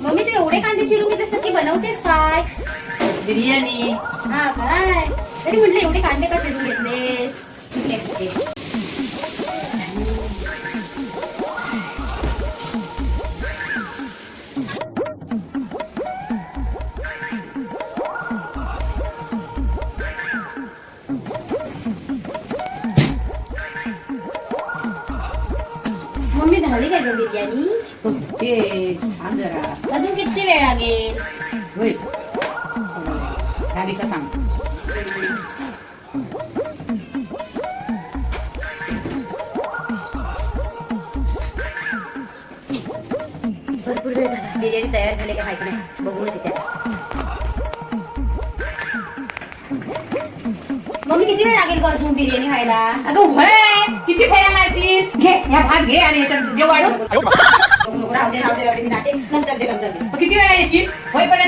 Mummy तू एवढे कांदे चिरून घेतेस की बनवतेस काय? बिर्याणी. हा काय तरी म्हटलं एवढे कांदे का चिरून घेतलेस? ठीक आहे, ठीक आहे. मम्मी झाली काय ग बिर्याणी? ओके थांब जरा. अजून किती वेळ लागेल? होय झाली का सांग. भरपूर वेळ झाला. बिर्याणी तयार झाली का माहिती नाही, बघूनच येते. मम्मी किती वेळ लागेल ग अजून बिर्याणी व्हायला? अगं होय किती फेऱ्या मारशील. घे या भात घे आणि याच्यात जे वाढव. राहू दे, राहू दे, राहू दे, मी जाते. नंतर दे, नंतर दे. किती वेळा येशील होय पण